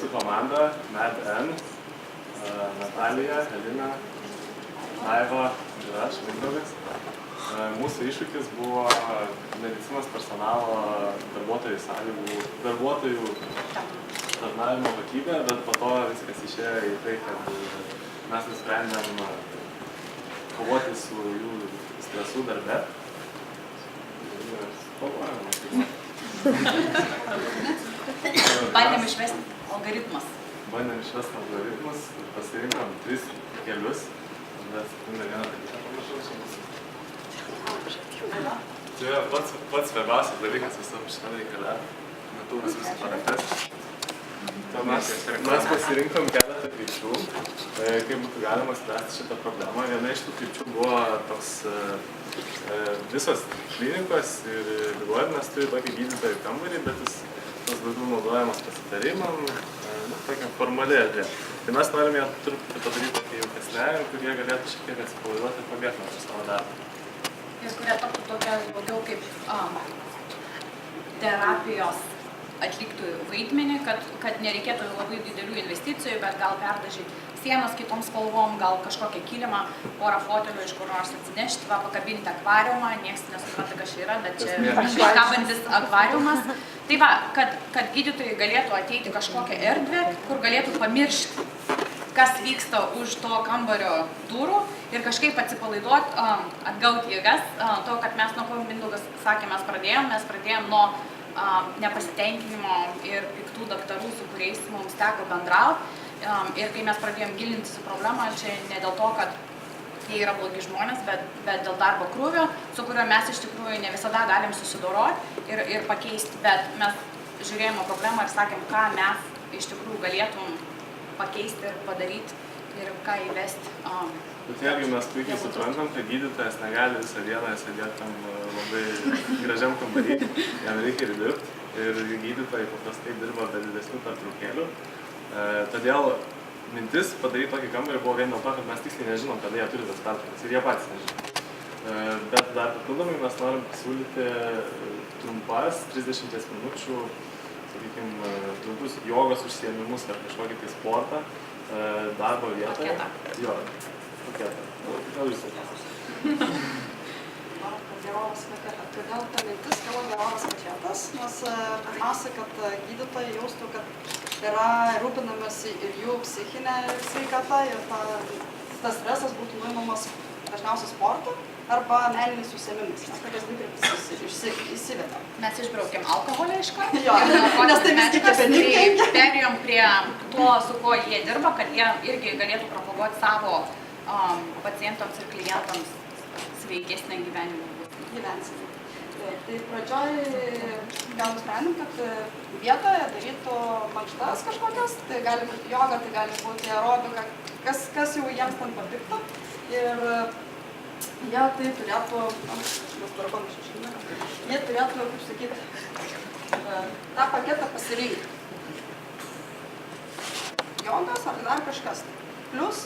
Su komanda MedN, Natalija, Elina, Daiva ir aš, Mindaugas. Mūsų iššūkis buvo medicinos personalo darbuotojų tarnavimo kokybė, bet po to viskas išėjo į tai, kad mes nusprendėm kovoti su jų stresu darbe. Bandėm išvesti algoritmus. Bandėm išvesti algoritmus ir pasirinkom 3 kelius. Bet sekundę vieną dalyką pamažau. Tai pats svarbiausias dalykas visam šitam reikale. Natūros visą parengtas. Mes pasirinkom keletą krypčių, kaip būtų galima spręsti šitą problemą. Viena iš tų krypčių buvo toks, visos klinikos ir ligoninės turi tokį gydytojų kambarį, bet jis daugiau naudojamas pasitarimam, tokia formali erdvė. Tai mes norime ją truputį padaryti tokį jaukesnę, kur jie galėtų šiek tiek atsipalaiduoti ir pabėgti nuo savo darbą. Ir kurie taptų tokia daugiau kaip terapijos atliktų vaidmenį, kad nereikėtų labai didelių investicijų, bet gal perdažyti sienas kitom spalvom, gal kažkokią kilimą, porą fotelių iš kur nors atsinešti, pakabinti akvariumą, nieks nesupranta, kas čia yra, bet čia kabantis akvariumas. Tai va, kad gydytojai galėtų ateiti kažkokią erdvę, kur galėtų pamiršti, kas vyksta už to kambario durų ir kažkaip atsipalaiduoti, atgauti jėgas. To, kad mes, nuo ko Mindaugas sakė, mes pradėjom nuo nepasitenkinimo ir piktų daktarų, su kuriais mums teko bendrauti. Ir kai mes pradėjom gilintis į problemą, čia ne dėl to, kad jie yra blogi žmonės, bet dėl darbo krūvio, su kuriuo mes iš tikrųjų ne visada galim susidoroti ir pakeisti. Bet mes žiūrėjome problemą ir sakėm, ką mes iš tikrųjų galėtum pakeisti ir padaryti ir ką įvesti. Bet vėlgi mes puikiai suprantam, kad gydytojas negali visą dieną sėdėti tam labai gražiam kambarį, jam reikia ir dirbti. Ir gydytojai paprastai dirba be didesnių pertraukėlių. Todėl mintis padaryti tokį kambarį buvo vien dėl to, kad mes tiksliai nežinom, kada jie turi tas pertraukas ir jie patys nežino. Bet dar papildomai mes norim pasiūlyti trumpas 30 minučių, sakykime, trumpus jogos užsiėmimus ar kažkokį tai sportą darbo vietoje. Paketą. Jo, paketą. Gal jūs atėsite? Gerovės paketą. Todėl ta mintis kilo gerovės paketas, nes pirmiausia, kad gydytojai jaustų, kad yra rūpinamasi ir jų psichinė sveikata ir tas stresas būtų nuimamas dažniausiai sportu arba meniniais užsiėmimais. Nes tokias dvi įsiveda. Mes išbraukėm alkoholį iš karto. Jo, nes tai vis tik kepeninkai. Perėjom prie to, su kuo jie dirba, kad jie irgi galėtų propaguoti savo pacientams ir klientams sveikesnę gyvenimą. Gyvensimą. Tai pradžioj gal nusprendėm, kad vietoje darytų mankštas kažkokias, tai gali būti joga, tai gali būti aerobika, kas jau jiems ten patiktų. Ir jie tai turėtų, jie turėtų, kaip sakyti, tą paketą pasirinkti. Jogas ar dar kažkas. Plus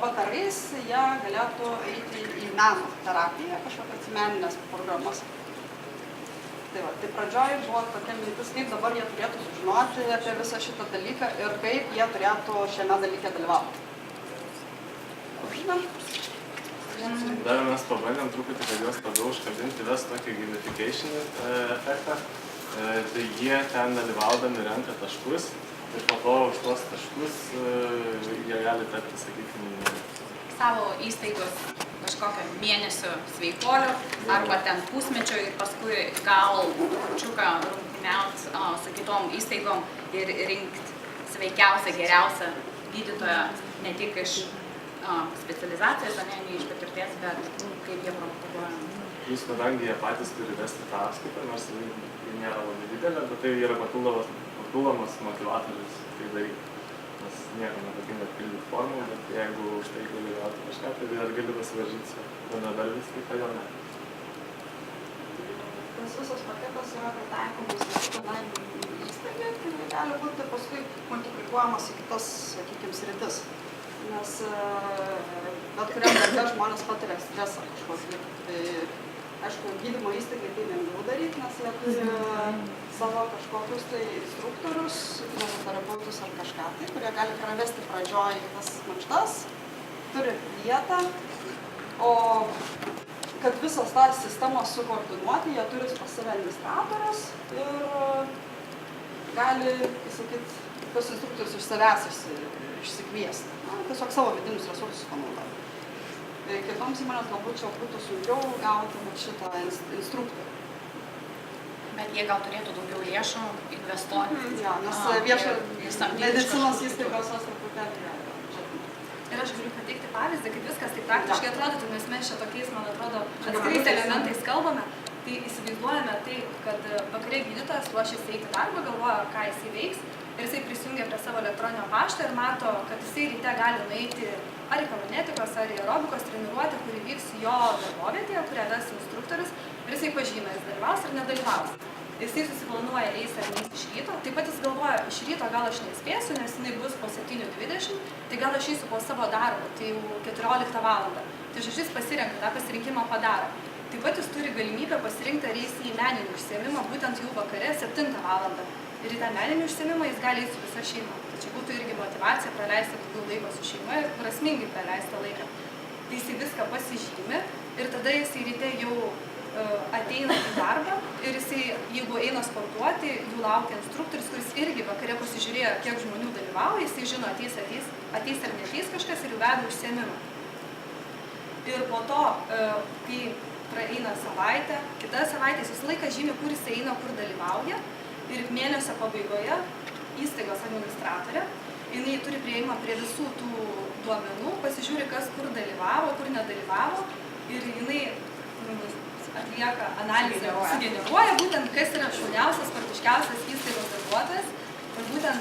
vakarais jie galėtų eiti į meno terapiją, kažkokias meninės programas. Tai pradžioj buvo tokia mintis, kaip dabar jie turėtų sužinoti apie visą šitą dalyką ir kaip jie turėtų šiame dalyke dalyvauti. Dar mes pabandėm truputį, kad juos labiau užkabinti ves tokį gamification efektą. Tai jie ten dalyvaudami renka taškus ir po to už tuos taškus jie gali tapti, sakykime, savo įstaigos kažkokio mėnesio sveikolių arba ten pusmečio ir paskui gal trupučiuką rungtyniauti su kitom įstaigom ir rinkti sveikiausią, geriausią gydytoją ne tik iš specializacijos, ne iš patirties, bet kaip jie propaguoja. Jūs, kadangi jie patys turi vesti tą apskaitą, nors ji nėra labai didelė, bet tai yra papildomas motivatorius tai daryti. Nes niekam nepatinka pildyti formų, bet jeigu už tai gali gauti kažką, tai dar gali pasivaržyti su bendradarbiais, tai kodėl ne? Tas visas paketas yra pritaikomas kiekvienai įstaigai, tai gali būti paskui multiplikuojamas į kitas, sakykime, sritis. Nes bet kuriam darbe žmonės patiria stresą kažkokį. Tai Aišku, gydymo įstaigai tai lengviau daryti, nes jie turi savo kažkokius tai instruktorius, kineziterapeutus ar kažką tai, kurie gali pravesti pradžioj tas mankštas, turi vietą, o kad visas tą sistemą sukoordinuoti, jie turi pas save administratorius ir gali, sakyt, tos instruktorius iš savęs išsikviesti. Tiesiog savo vidinius resursus panaudoti. Kitoms įmonės galbūt čia būtų sunkiau gauti šitą instruktorių. Bet jie gal turėtų daugiau lėšų investuoti. Ja, nes viešo medicinos įstaigos truputėlį. Ir aš galiu pateikti pavyzdį, kaip viskas taip praktiškai atrodytų, nes mes čia tokiais, man atrodo, atskirais elementais kalbame. Tai įsivaizduojame tai, kad vakare gydytojas ruošiasi eiti darbą, galvoja, ką jisai veiks, ir jisai prisijungia prie savo elektroninio pašto ir mato, kad jisai ryte gali nueiti ar į kamonetikos, ar į aerobikos treniruotę, kuri vyks jo darbovietėje, kurią ves instruktorius, ir jisai pažyma, jis dalyvaus ar nedalyvaus. Jisai susiplanuoja, eis ar neis iš ryto, taip pat jis galvoja, iš ryto gal aš nespėsiu, nes jinai bus po 7:20, tai gal aš eisiu po savo darbo, tai jau 14 valandą. Tai žodžiu, jis pasirenka, tą pasirinkimą padaro. Taip pat jis turi galimybę pasirinkti, ar eis į meninį užsiėmimą, būtent jau vakare 7 valandą. Ir į tą meninį užsiėmimą jis gali eiti su visa šeima. Tai čia būtų irgi motyvacija praleisti daugiau laiko su šeima ir prasmingai praleisti laiką. Tai jisai viską pasižymi ir tada jisai ryte jau ateina į darbą ir jisai, jeigu eina sportuoti, jų laukia instruktorius, kuris irgi vakare pasižiūrėjo, kiek žmonių dalyvauja, jisai žino, ateis ar neateis kažkas ir jų veda užsiėmimą. Ir po to, kai praeina savaitę, kita savaitė, jis visą laiką žymi, kur jisai eina, kur dalyvauja. Ir mėnesio pabaigoje įstaigos administratorė, jinai turi prieimą prie visų tų duomenų, pasižiūri, kas kur dalyvavo, kur nedalyvavo ir jinai atlieka analizę, sugeneruoja būtent, kas yra šauniausias, spartiškiausias įstaigos darbuotojas. Ir būtent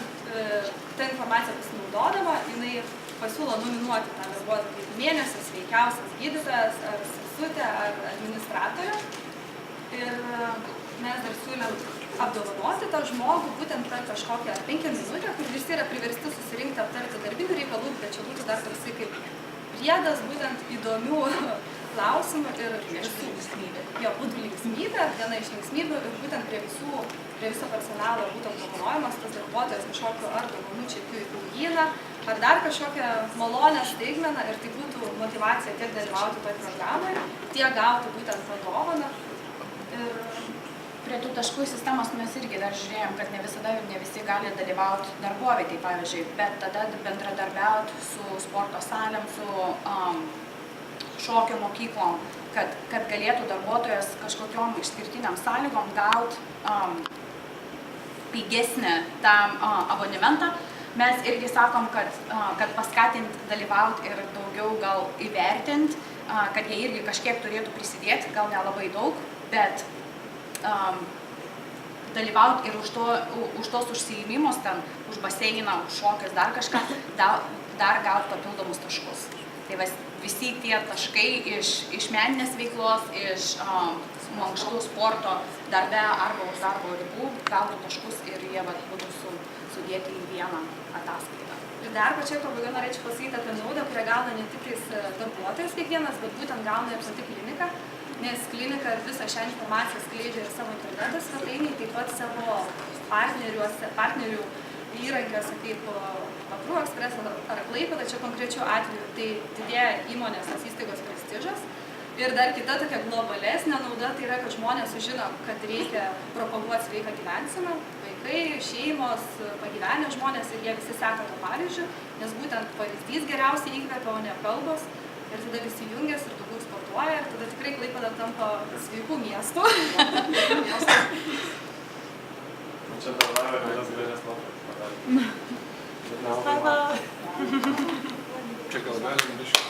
tą informaciją pasinaudodama, jinai pasiūlo nominuoti tą darbuotoją kaip mėnesio sveikiausias gydytojas, ar sesutė, ar administratorė. Ir mes dar siūlėm apdovanoti tą žmogų būtent per kažkokią 5 minutę, kur visi yra priversti susirinkti aptarti darbinių reikalų, bet čia būtų dar toksai kaip priedas būtent įdomių klausimų ir būtų linksmybė, viena iš linksmybių ir būtent prie viso personalo būtų apdovanojimas tas darbuotojas kažkokiu ar dovanų čekiu į knygyną, ar dar kažkokią malonę staigmeną ir tai būtų motyvacija tiek dalyvauti toj programoje, tiek gauti būtent tą dovaną. Prie tų taškų sistemos mes irgi dar žiūrėjom, kad ne visada ir ne visi gali dalyvauti darbovietėj, pavyzdžiui, bet tada bendradarbiauti su sporto salėm, su šokio mokyklom, kad galėtų darbuotojas kažkokiom išskirtiniam sąlygom gauti pigesnį tą abonementą. Mes irgi sakom, kad paskatinti dalyvauti ir daugiau gal įvertinti, kad jie irgi kažkiek turėtų prisidėti, gal nelabai daug, bet dalyvauti ir už tos užsiėmimus, ten, už baseiną, už šokius, dar kažką, dar gauti papildomus taškus. Tai visi tie taškai iš meninės veiklos, iš mankštų sporto darbe arba už darbo ribų gautų taškus ir jie būtų sudėti į vieną ataskaitą. Ir dar pačioj pabaigoje norėčiau pasakyti apie naudą, kurią gauna ne tik darbuotojas kiekvienas, bet būtent gauna ir pati klinika, nes klinika visą šią informaciją skleidžia ir savo interneto svetainėje, taip pat savo partnerių įrankiuose kaip Vakarų Ekspresas ar Klaipėda, čia konkrečiu atveju, tai didėja įmonės tas įstaigos prestižas. Ir dar kita tokia globalesnė nauda, tai yra, kad žmonės sužino, kad reikia propaguoti sveiką gyvenseną, vaikai, šeimos, pagyvenę žmonės ir jie visi seka to pavyzdžiu, nes būtent pavyzdys geriausiai įkvepia, o ne kalbos. Ir tada visi jungiasi ir daugiau sportuoja ir tada tikrai Klaipėda tampa sveikų miestų. Čia davai vienas gražias nuotraukas padaryti. Čia gal galim biškį